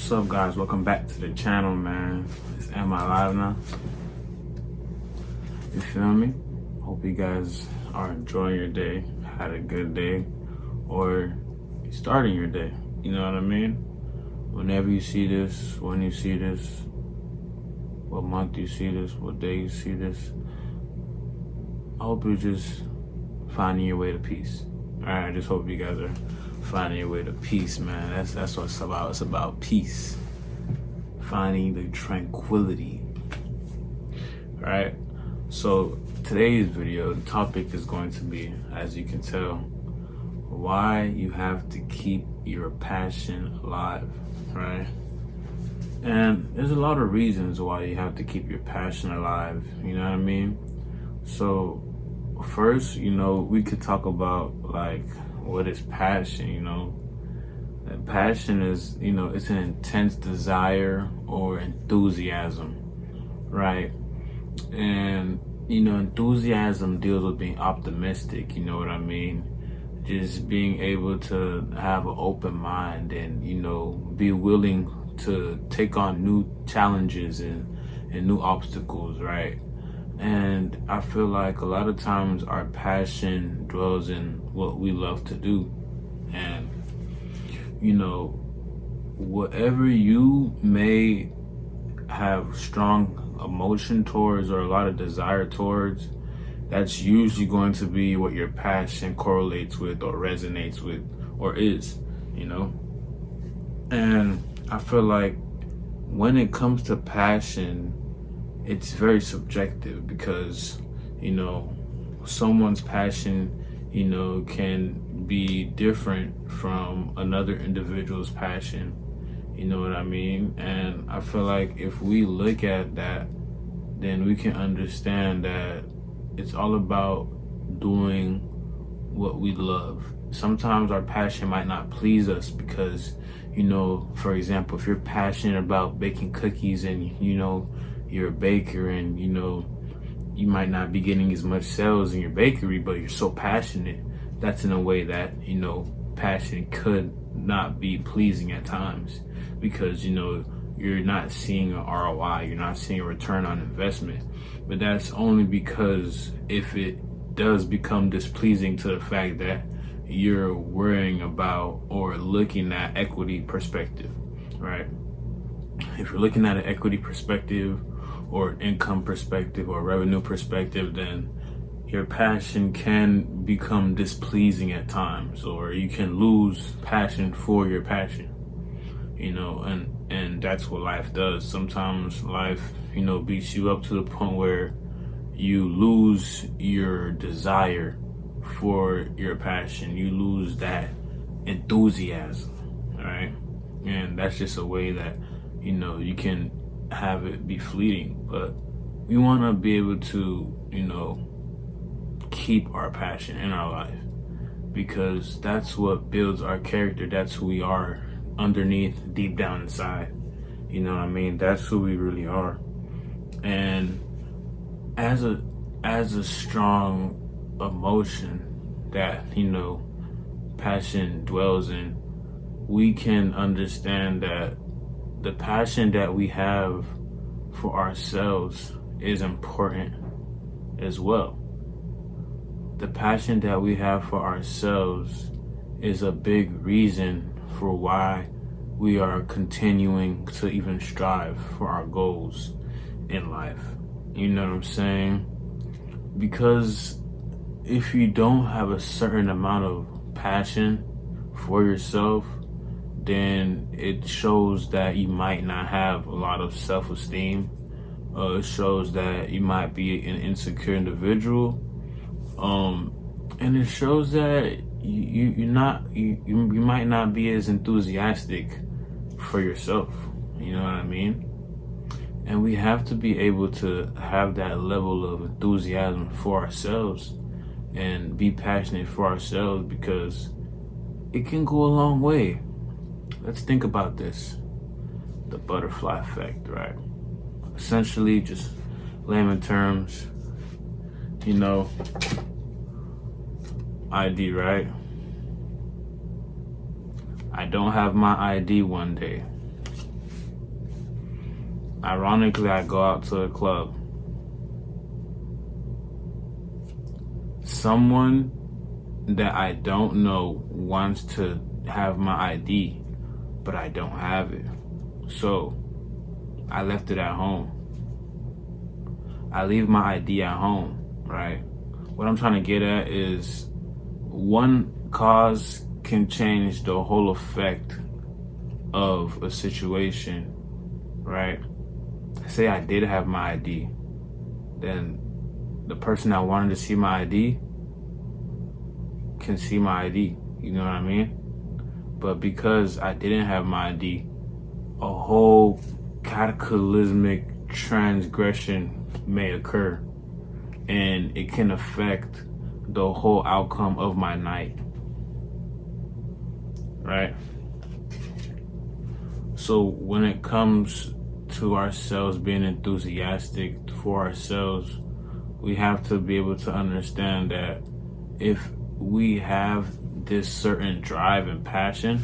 What's up, guys? Welcome back to the channel, man. It's Amilivenow. You feel me? Hope you guys are enjoying your day, had a good day, or starting your day. You know what I mean? Whenever you see this, when you see this, what month you see this, what day you see this, I hope you're just finding your way to peace. Alright, I just hope you guys are finding your way to peace, man. That's what it's about. It's about peace. Finding the tranquility. Alright? So today's video, the topic is going to be, as you can tell, why you have to keep your passion alive, right? And there's a lot of reasons why you have to keep your passion alive, you know what I mean? So first, we could talk about like what is passion, And passion is, it's an intense desire or enthusiasm, right? And, enthusiasm deals with being optimistic, you know what I mean? Just being able to have an open mind and, be willing to take on new challenges and new obstacles, right? And I feel like a lot of times our passion dwells in what we love to do. And, whatever you may have strong emotion towards or a lot of desire towards, that's usually going to be what your passion correlates with or resonates with or is, And I feel like when it comes to passion, it's very subjective because, someone's passion, can be different from another individual's passion. You know what I mean? And I feel like if we look at that, then we can understand that it's all about doing what we love. Sometimes our passion might not please us because, for example, if you're passionate about baking cookies and, you're a baker and, you might not be getting as much sales in your bakery, but you're so passionate, that's in a way that, passion could not be pleasing at times because, you're not seeing an ROI, you're not seeing a return on investment. But that's only because if it does become displeasing to the fact that you're worrying about or looking at equity perspective, right? If you're looking at an equity perspective or income perspective or revenue perspective, then your passion can become displeasing at times, or you can lose passion for your passion, and that's what life does. Sometimes life, beats you up to the point where you lose your desire for your passion. You lose that enthusiasm, right? And that's just a way that, you can have it be fleeting. But we want to be able to, keep our passion in our life because that's what builds our character. That's who we are underneath, deep down inside. You know what I mean? That's who we really are. And as a strong emotion that, passion dwells in, we can understand that the passion that we have for ourselves is important as well. The passion that we have for ourselves is a big reason for why we are continuing to even strive for our goals in life. You know what I'm saying? Because if you don't have a certain amount of passion for yourself, then it shows that you might not have a lot of self-esteem. It shows that you might be an insecure individual. And it shows that you might not be as enthusiastic for yourself. You know what I mean? And we have to be able to have that level of enthusiasm for ourselves and be passionate for ourselves because it can go a long way. Let's think about this. The butterfly effect, right? Essentially, just layman terms, ID, right? I don't have my ID one day. Ironically, I go out to a club. Someone that I don't know wants to have my ID, but I don't have it. So I left it at home. I leave my ID at home, right? What I'm trying to get at is one cause can change the whole effect of a situation, right? Say I did have my ID, then the person that wanted to see my ID can see my ID, you know what I mean? But because I didn't have my ID, a whole cataclysmic transgression may occur, and it can affect the whole outcome of my night, right? So when it comes to ourselves being enthusiastic for ourselves, we have to be able to understand that if we have this certain drive and passion,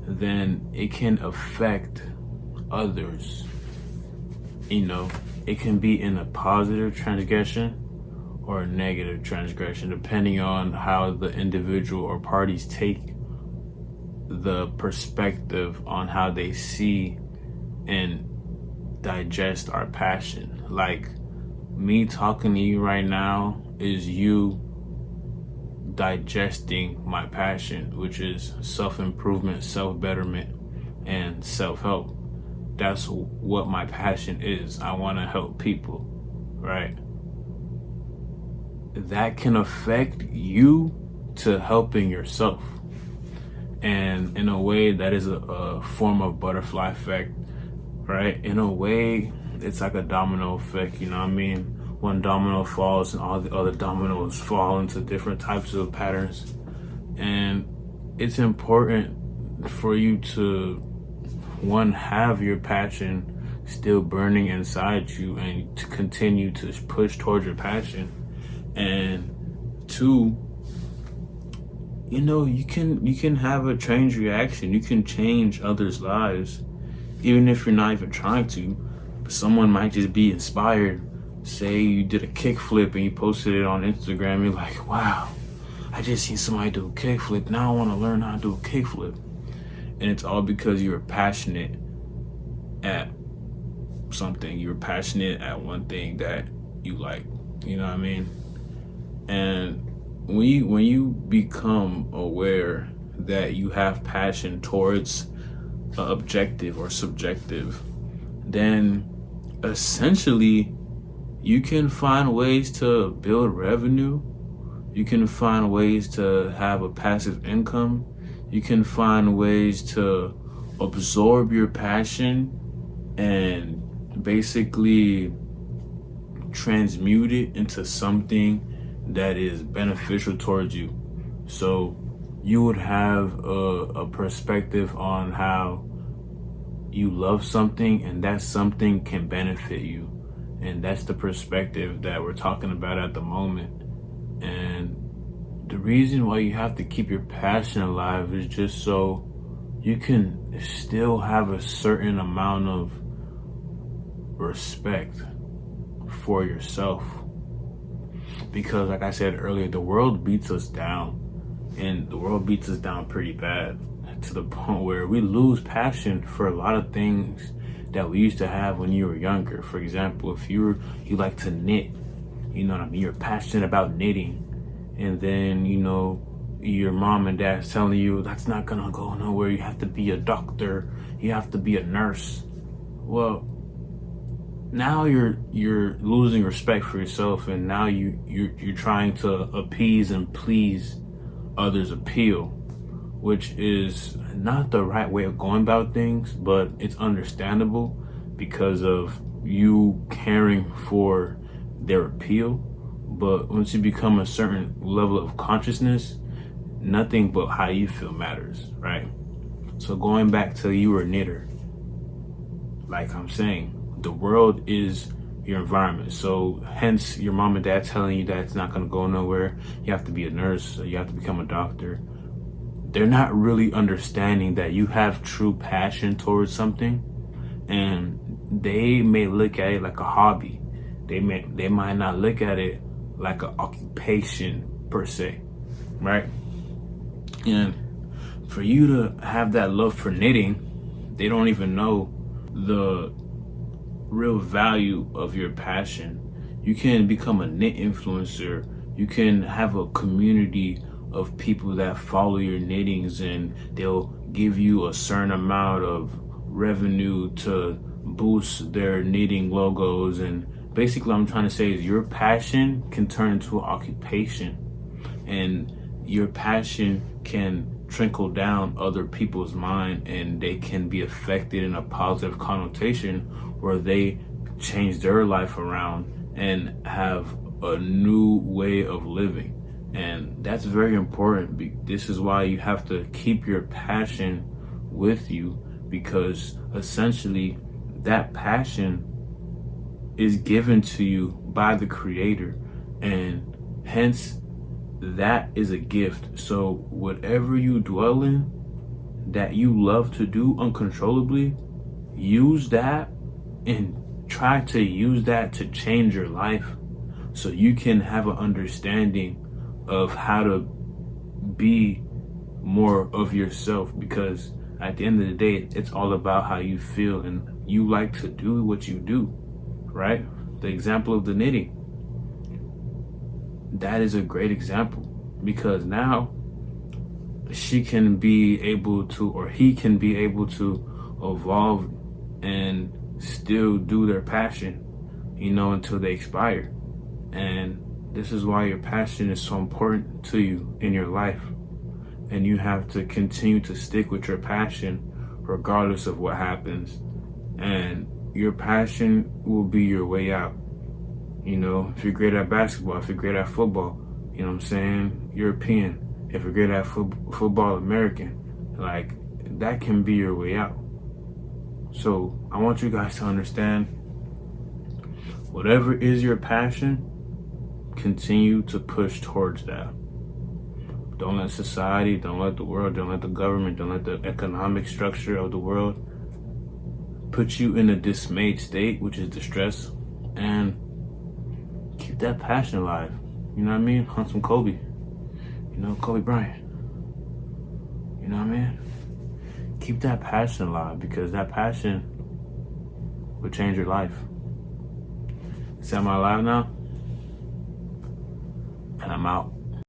then it can affect others. You know, it can be in a positive transgression or a negative transgression, depending on how the individual or parties take the perspective on how they see and digest our passion. Like me talking to you right now is you digesting my passion, which is self-improvement, self-betterment, and self-help. That's what my passion is. I want to help people, right? That can affect you to helping yourself. And in a way, that is a form of butterfly effect, right? In a way, it's like a domino effect, you know what I mean? One domino falls and all the other dominoes fall into different types of patterns. And it's important for you to, one, have your passion still burning inside you and to continue to push towards your passion. And two, you know, you can have a change reaction. You can change others' lives, even if you're not even trying to. But someone might just be inspired. Say you did a kickflip and you posted it on Instagram. You're like, wow, I just seen somebody do a kickflip. Now I want to learn how to do a kickflip. And it's all because you were passionate at something. You were passionate at one thing that you like. You know what I mean? And when you become aware that you have passion towards an objective or subjective, then essentially you can find ways to build revenue. You can find ways to have a passive income. You can find ways to absorb your passion and basically transmute it into something that is beneficial towards you. So you would have a perspective on how you love something, and that something can benefit you. And that's the perspective that we're talking about at the moment. And the reason why you have to keep your passion alive is just so you can still have a certain amount of respect for yourself. Because like I said earlier, the world beats us down, and the world beats us down pretty bad, to the point where we lose passion for a lot of things that we used to have when you were younger. For example, if you like to knit, you know what I mean, you're passionate about knitting, and then, you know, your mom and dad's telling you that's not gonna go nowhere, you have to be a doctor, you have to be a nurse. Well, now you're losing respect for yourself, and now you're trying to appease and please others' appeal, which is not the right way of going about things, but it's understandable because of you caring for their appeal. But once you become a certain level of consciousness, nothing but how you feel matters, right? So going back to you were a knitter, like I'm saying, the world is your environment. So hence your mom and dad telling you that it's not going to go nowhere, you have to be a nurse, or you have to become a doctor. They're not really understanding that you have true passion towards something, and they may look at it like a hobby. They might not look at it like an occupation per se, right? And for you to have that love for knitting, they don't even know the real value of your passion. You can become a knit influencer. You can have a community of people that follow your knittings, and they'll give you a certain amount of revenue to boost their knitting logos. And basically what I'm trying to say is your passion can turn into an occupation, and your passion can trickle down other people's mind, and they can be affected in a positive connotation where they change their life around and have a new way of living. And that's very important. This is why you have to keep your passion with you, because essentially that passion is given to you by the creator, and hence that is a gift. So whatever you dwell in that you love to do uncontrollably, use that and try to use that to change your life, so you can have an understanding of how to be more of yourself. Because at the end of the day, it's all about how you feel, and you like to do what you do, right? The example of the knitting, that is a great example, because now she can be able to, or he can be able to evolve and still do their passion, until they expire. And this is why your passion is so important to you in your life. And you have to continue to stick with your passion regardless of what happens. And your passion will be your way out. If you're great at basketball, if you're great at football, European, if you're great at football, American, like that can be your way out. So I want you guys to understand, whatever is your passion, continue to push towards that. Don't let society, don't let the world, don't let the government, don't let the economic structure of the world put you in a dismayed state, which is distress, and keep that passion alive. You know what I mean? Hunt some Kobe. Kobe Bryant. You know what I mean? Keep that passion alive, because that passion will change your life. Am I alive now? And I'm out.